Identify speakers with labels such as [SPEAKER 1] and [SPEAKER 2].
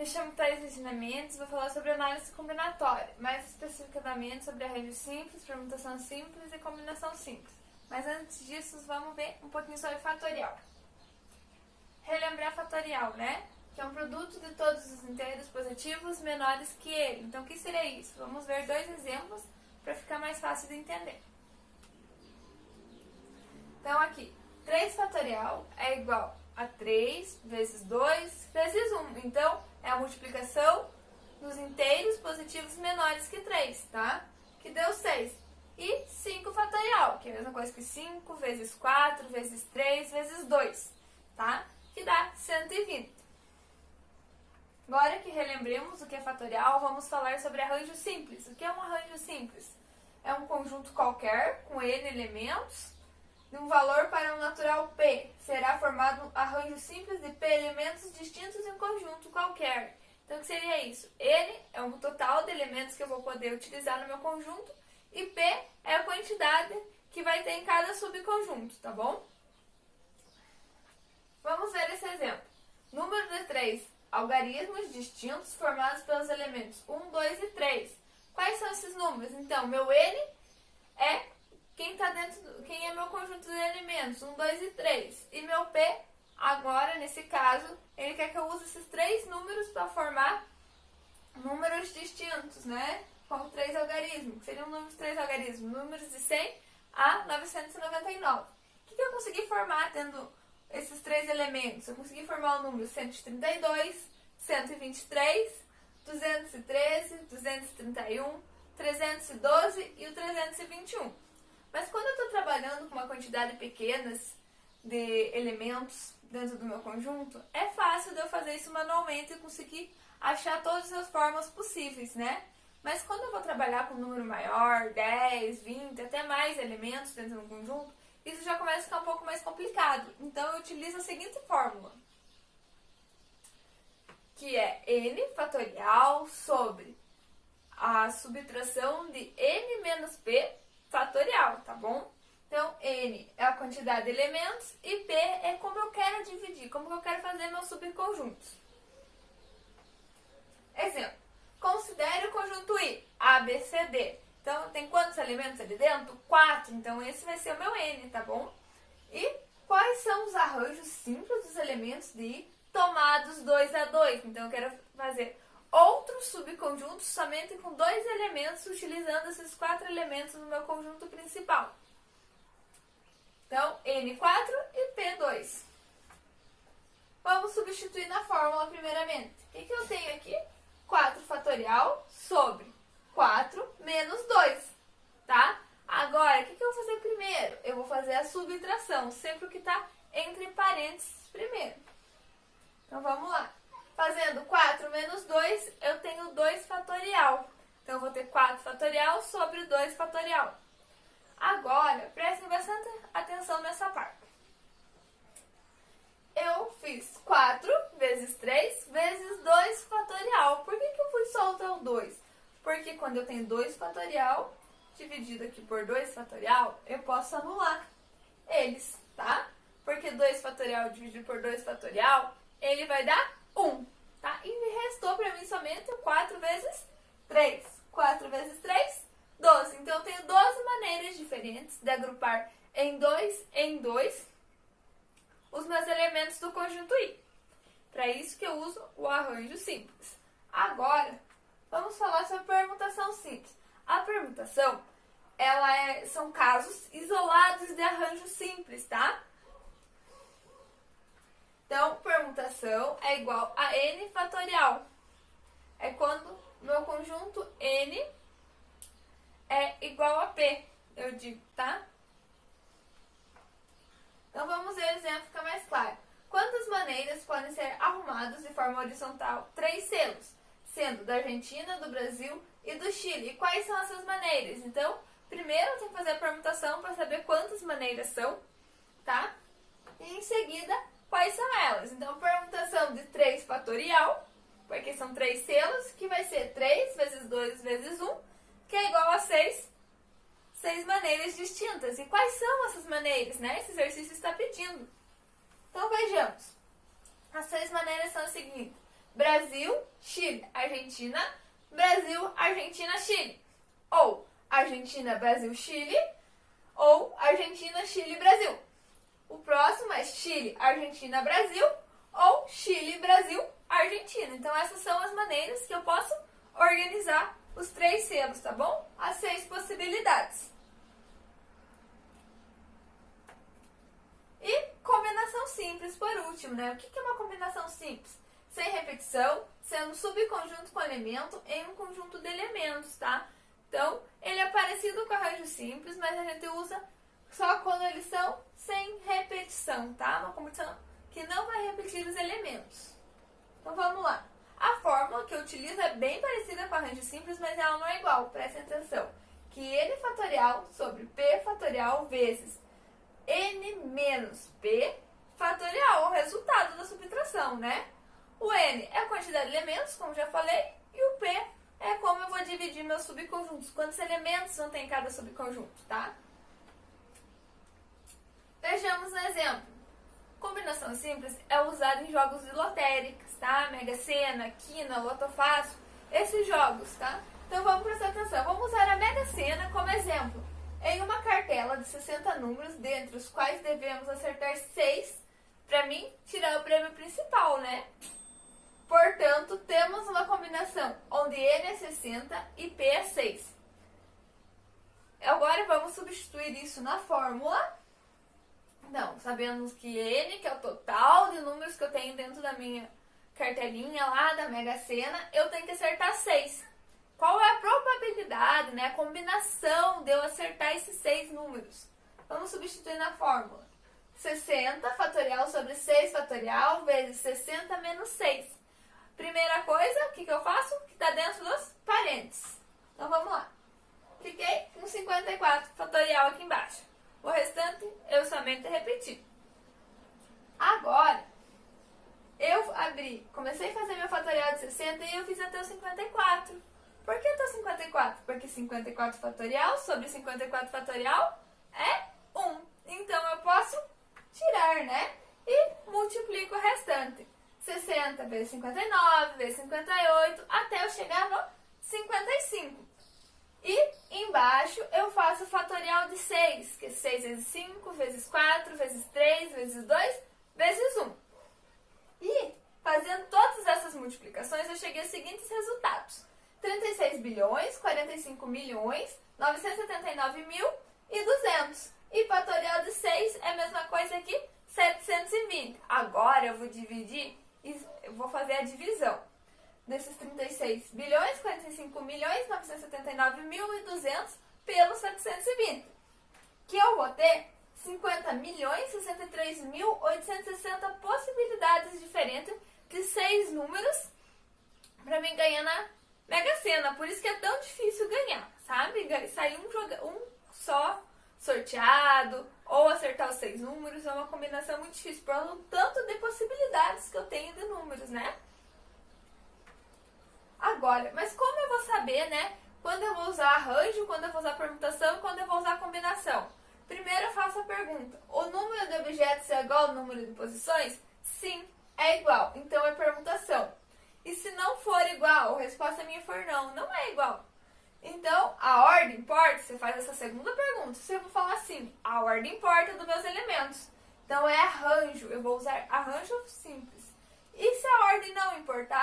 [SPEAKER 1] Me chamo Thaís Ensinamentos e vou falar sobre análise combinatória, mais especificadamente sobre arranjo simples, permutação simples e combinação simples. Mas antes disso, vamos ver um pouquinho sobre fatorial. Relembrar fatorial, né? Que é um produto de todos os inteiros positivos menores que ele. Então, o que seria isso? Vamos ver dois exemplos para ficar mais fácil de entender. Então, aqui, 3 fatorial é igual a 3 vezes 2 vezes 1. Então, é a multiplicação dos inteiros positivos menores que 3, tá? Que deu 6. E 5 fatorial, que é a mesma coisa que 5 vezes 4 vezes 3 vezes 2, tá? Que dá 120. Agora que relembremos o que é fatorial, vamos falar sobre arranjo simples. O que é um arranjo simples? É um conjunto qualquer, com N elementos, de um valor para um natural P. Será formado um arranjo simples de P elementos distintos em um conjunto qualquer. Então, o que seria isso? N é o total de elementos que eu vou poder utilizar no meu conjunto e P é a quantidade que vai ter em cada subconjunto, tá bom? Vamos ver esse exemplo. Número de 3 algarismos distintos formados pelos elementos 1, 2 e 3. Quais são esses números? Então, meu N é quem é meu conjunto de elementos, 1, 2 e 3. E meu P, agora, nesse caso, ele quer que eu use esses 3 números para formar números distintos, né? Como 3 algarismos, que seriam números 3 algarismos, números de 100 a 999. O que eu consegui formar tendo esses 3 elementos? Eu consegui formar o número 132, 123, 213, 231, 312 e o 321. Mas quando eu estou trabalhando com uma quantidade pequena de elementos dentro do meu conjunto, é fácil de eu fazer isso manualmente e conseguir achar todas as formas possíveis, né? Mas quando eu vou trabalhar com um número maior, 10, 20, até mais elementos dentro do conjunto, isso já começa a ficar um pouco mais complicado. Então eu utilizo a seguinte fórmula, que é N fatorial sobre a subtração de N menos P fatorial, tá bom? Então, N é a quantidade de elementos e P é como eu quero dividir, como eu quero fazer meus subconjuntos. Exemplo, considere o conjunto I, A, B, C, D. Então, tem quantos elementos ali dentro? 4, então esse vai ser o meu N, tá bom? E quais são os arranjos simples dos elementos de I tomados 2 a 2? Então, eu quero fazer outros subconjuntos somente com 2 elementos, utilizando esses 4 elementos no meu conjunto principal. Então, N4 e P2. Vamos substituir na fórmula primeiramente. O que eu tenho aqui? 4 fatorial sobre 4 menos 2, tá? Agora, o que eu vou fazer primeiro? Eu vou fazer a subtração, sempre o que está entre parênteses primeiro. Então, vamos lá. Fazendo 4 menos 2, eu tenho 2 fatorial. Então, eu vou ter 4 fatorial sobre 2 fatorial. Agora, prestem bastante atenção nessa parte. Eu fiz 4 vezes 3 vezes 2 fatorial. Por que eu fui soltar o 2? Porque quando eu tenho 2 fatorial, dividido aqui por 2 fatorial, eu posso anular eles, tá? Porque 2 fatorial dividido por 2 fatorial, ele vai dar 1, tá? E me restou para mim somente o 4 vezes 3. 4 vezes 3, 12. Então, eu tenho 12 maneiras diferentes de agrupar em 2 os meus elementos do conjunto I. Para isso que eu uso o arranjo simples. Agora, vamos falar sobre permutação simples. A permutação, são casos isolados de arranjo simples, tá? Então, permutação é igual a N fatorial. É quando meu conjunto N é igual a P, eu digo, tá? Então, vamos ver o exemplo, fica mais claro. Quantas maneiras podem ser arrumados de forma horizontal 3 selos, sendo da Argentina, do Brasil e do Chile? E quais são essas maneiras? Então, primeiro eu tenho que fazer a permutação para saber quantas maneiras são, tá? E em seguida, quais são elas? Então, permutação de 3 fatorial, porque são 3 selos, que vai ser 3 vezes 2 vezes 1, que é igual a 6 maneiras distintas. E quais são essas maneiras, né? Esse exercício está pedindo. Então, vejamos. As 6 maneiras são as seguintes. Brasil, Chile. Argentina, Brasil, Argentina, Chile. Ou Argentina, Brasil, Chile. Ou Argentina, Chile, Brasil. O próximo é Chile, Argentina, Brasil. Ou Chile, Brasil, Argentina. Então essas são as maneiras que eu posso organizar os 3 selos, tá bom? As 6 possibilidades. E combinação simples por último, né? O que é uma combinação simples? Sem repetição, sendo subconjunto com elemento em um conjunto de elementos, tá? Então, ele é parecido com arranjo simples, mas a gente usa só quando eles são sem repetição, tá? Uma combinação que não vai repetir os elementos. Então, vamos lá. A fórmula que eu utilizo é bem parecida com arranjo simples, mas ela não é igual, prestem atenção. Que n fatorial sobre p fatorial vezes n menos p fatorial, o resultado da subtração, né? O n é a quantidade de elementos, como já falei, e o p é como eu vou dividir meus subconjuntos, quantos elementos vão ter em cada subconjunto, tá? Vejamos um exemplo. Combinação simples é usada em jogos de lotéricas, tá? Mega Sena, Quina, Loto Fácil, esses jogos, tá? Então vamos prestar atenção. Vamos usar a Mega Sena como exemplo. Em uma cartela de 60 números, dentre os quais devemos acertar 6, para mim, tirar o prêmio principal, né? Portanto, temos uma combinação onde n é 60 e p é 6. Agora vamos substituir isso na fórmula. Então, sabemos que n, que é o total de números que eu tenho dentro da minha cartelinha lá da Mega Sena, eu tenho que acertar 6. Qual é a probabilidade, né, a combinação de eu acertar esses 6 números? Vamos substituir na fórmula. 60 fatorial sobre 6 fatorial vezes 60 menos 6. Primeira coisa, o que eu faço? Que está dentro dos parênteses. Então, vamos lá. Fiquei com 54 fatorial aqui embaixo. O restante, eu somente repeti. Agora, eu comecei a fazer meu fatorial de 60 e eu fiz até o 54. Por que até o 54? Porque 54 fatorial sobre 54 fatorial é 1. Então, eu posso tirar, né? E multiplico o restante. 60 vezes 59, vezes 58, até eu chegar no 55. E embaixo eu faço o fatorial de 6, que é 6 vezes 5, vezes 4, vezes 3, vezes 2, vezes 1. E fazendo todas essas multiplicações, eu cheguei aos seguintes resultados. 36 bilhões, 45 milhões, 979 mil e 200. E fatorial de 6 é a mesma coisa que 720. Agora eu vou dividir, eu vou fazer a divisão desses 36 bilhões, 45 milhões, 979 mil e 200 pelos 720. Que eu vou ter 50 milhões, 63 mil, 860 possibilidades diferentes de 6 números para mim ganhar na Mega Sena. Por isso que é tão difícil ganhar, sabe? Sair um só sorteado ou acertar os 6 números é uma combinação muito difícil, por um tanto de possibilidades que eu tenho de números, né? Agora, mas como eu vou saber, né, quando eu vou usar arranjo, quando eu vou usar permutação e quando eu vou usar combinação? Primeiro eu faço a pergunta: o número de objetos é igual ao número de posições? Sim, é igual, então é permutação. E se não for igual, a resposta minha for não, não é igual. Então, a ordem importa? Você faz essa segunda pergunta. Se eu vou falar assim, a ordem importa dos meus elementos. Então, é arranjo. Eu vou usar arranjo simples. E se a ordem não importar,